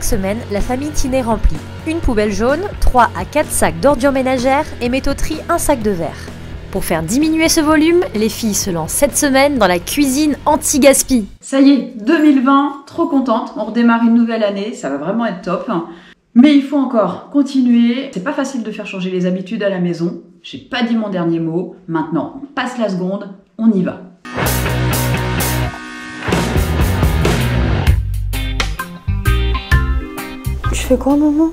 semaine, la famille Tinet remplit une poubelle jaune, 3 à 4 sacs d'ordures ménagères et met au tri un sac de verre. Pour faire diminuer ce volume, les filles se lancent cette semaine dans la cuisine anti-gaspi. Ça y est, 2020, trop contente, on redémarre une nouvelle année, ça va vraiment être top. Mais il faut encore continuer, c'est pas facile de faire changer les habitudes à la maison. J'ai pas dit mon dernier mot, maintenant on passe la seconde, on y va. Tu fais quoi, maman?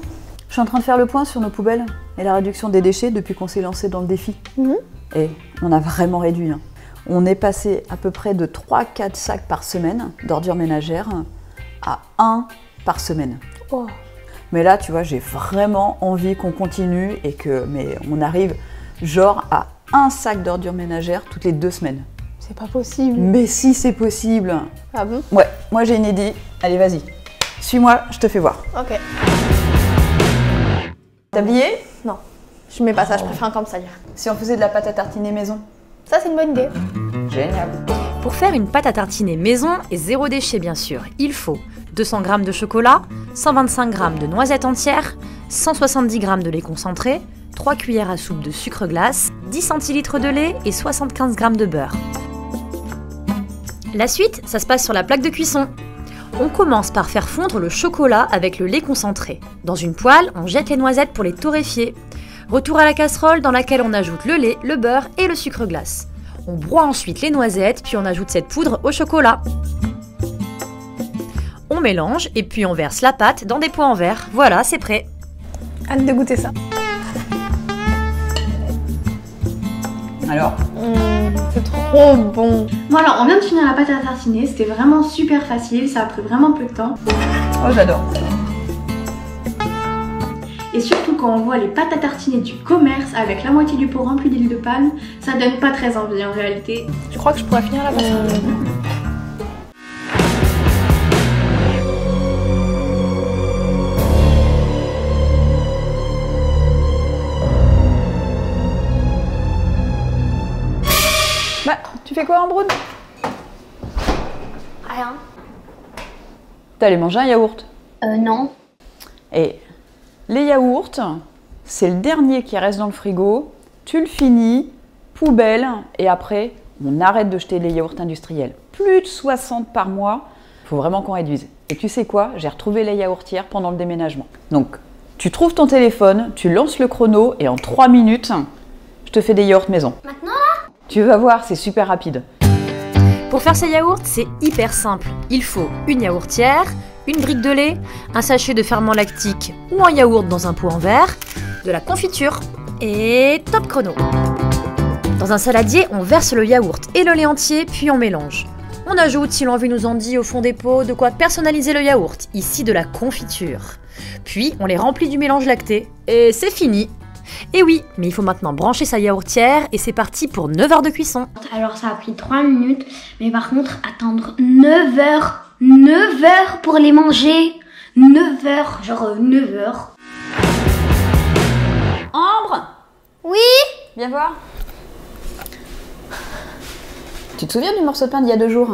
Je suis en train de faire le point sur nos poubelles et la réduction des déchets depuis qu'on s'est lancé dans le défi. Et on a vraiment réduit. On est passé à peu près de 3-4 sacs par semaine d'ordures ménagères à 1 par semaine. Oh. Mais là, tu vois, j'ai vraiment envie qu'on continue et on arrive genre à 1 sac d'ordures ménagères toutes les 2 semaines. C'est pas possible. Mais si, c'est possible. Ah bon? Ouais, moi j'ai une idée. Allez, vas-y. Suis-moi, je te fais voir. Ok. Tablier? Non, je mets pas ça, je préfère comme ça lire. Si on faisait de la pâte à tartiner maison? Ça, c'est une bonne idée. Génial. Pour faire une pâte à tartiner maison et zéro déchet bien sûr, il faut 200 g de chocolat, 125 g de noisettes entières, 170 g de lait concentré, 3 cuillères à soupe de sucre glace, 10 centilitres de lait et 75 g de beurre. La suite, ça se passe sur la plaque de cuisson. On commence par faire fondre le chocolat avec le lait concentré. Dans une poêle, on jette les noisettes pour les torréfier. Retour à la casserole dans laquelle on ajoute le lait, le beurre et le sucre glace. On broie ensuite les noisettes, puis on ajoute cette poudre au chocolat. On mélange et puis on verse la pâte dans des pots en verre. Voilà, c'est prêt. Hâte de goûter ça. Alors? C'est trop bon. Bon alors, on vient de finir la pâte à tartiner, c'était vraiment super facile, ça a pris vraiment peu de temps. Oh, j'adore. Et surtout quand on voit les pâtes à tartiner du commerce avec la moitié du pot rempli d'huile de palme, ça donne pas très envie en réalité. Je crois que je pourrais finir la pâte. Bah, tu fais quoi en brown? Rien. T'as allé manger un yaourt. Non. Et les yaourts, c'est le dernier qui reste dans le frigo. Tu le finis, poubelle, et après, on arrête de jeter les yaourts industriels. Plus de 60 par mois, il faut vraiment qu'on réduise. Et tu sais quoi? J'ai retrouvé les yaourtières pendant le déménagement. Donc, tu trouves ton téléphone, tu lances le chrono, et en 3 minutes, je te fais des yaourts maison. Maintenant là? Tu vas voir, c'est super rapide. Pour faire ces yaourts, c'est hyper simple. Il faut une yaourtière, une brique de lait, un sachet de ferment lactique ou un yaourt dans un pot en verre, de la confiture et top chrono. Dans un saladier, on verse le yaourt et le lait entier, puis on mélange. On ajoute, si l'envie nous en dit, au fond des pots, de quoi personnaliser le yaourt, ici de la confiture. Puis on les remplit du mélange lacté et c'est fini. Et oui, mais il faut maintenant brancher sa yaourtière et c'est parti pour 9 heures de cuisson. Alors ça a pris 3 minutes, mais par contre attendre 9 heures. 9 heures pour les manger. 9 heures, genre 9 heures. Ambre, Oui? viens voir. Tu te souviens du morceau de pain d'il y a 2 jours?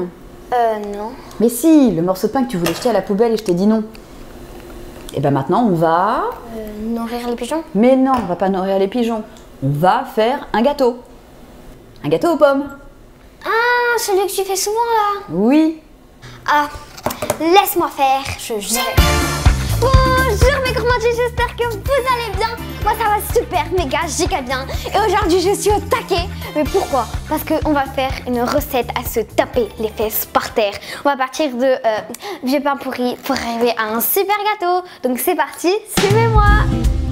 Non. Mais si, le morceau de pain que tu voulais jeter à la poubelle et je t'ai dit non. Et ben maintenant on va... Nourrir les pigeons? Mais non, on va pas nourrir les pigeons. On va faire un gâteau. Un gâteau aux pommes. Ah, celui que tu fais souvent là? Oui. Ah, laisse-moi faire, je gère. Bonjour mes gourmandiers, j'espère que vous allez bien. Moi ça va super, méga, giga bien. Et aujourd'hui je suis au taquet. Mais pourquoi? Parce qu'on va faire une recette à se taper les fesses par terre. On va partir de vieux pain pourri pour arriver à un super gâteau. Donc c'est parti, suivez-moi.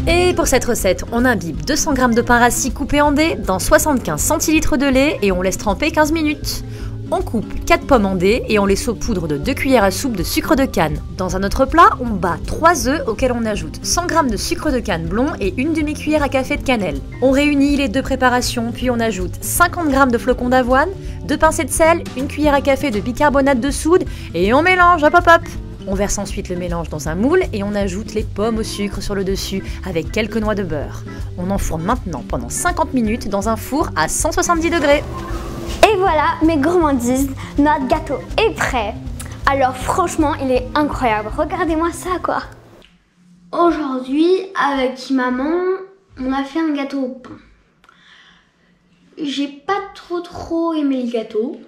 Et pour cette recette, on imbibe 200 g de pain rassis coupé en dés dans 75 centilitres de lait et on laisse tremper 15 minutes. On coupe 4 pommes en dés et on les saupoudre de 2 cuillères à soupe de sucre de canne. Dans un autre plat, on bat 3 œufs auxquels on ajoute 100 g de sucre de canne blond et une demi-cuillère à café de cannelle. On réunit les 2 préparations, puis on ajoute 50 g de flocons d'avoine, 2 pincées de sel, une cuillère à café de bicarbonate de soude et on mélange, hop hop hop. On verse ensuite le mélange dans un moule et on ajoute les pommes au sucre sur le dessus avec quelques noix de beurre. On enfourne maintenant pendant 50 minutes dans un four à 170 degrés. Et voilà mes gourmandises, notre gâteau est prêt. Alors franchement il est incroyable, regardez-moi ça quoi. Aujourd'hui, avec maman, on a fait un gâteau au pain. J'ai pas trop aimé le gâteau.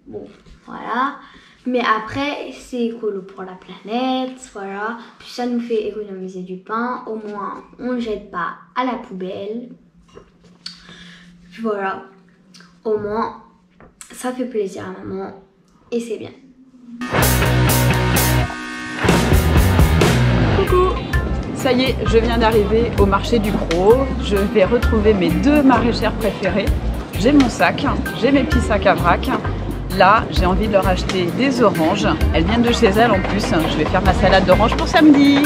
Bon, voilà. Mais après, c'est écolo pour la planète, voilà. Puis ça nous fait économiser du pain. Au moins, on ne jette pas à la poubelle. Puis voilà. Au moins, ça fait plaisir à maman. Et c'est bien. Coucou! Ça y est, je viens d'arriver au marché du Gros. Je vais retrouver mes 2 maraîchères préférées. J'ai mon sac, j'ai mes petits sacs à vrac. Là, j'ai envie de leur acheter des oranges. Elles viennent de chez elles en plus. Je vais faire ma salade d'oranges pour samedi.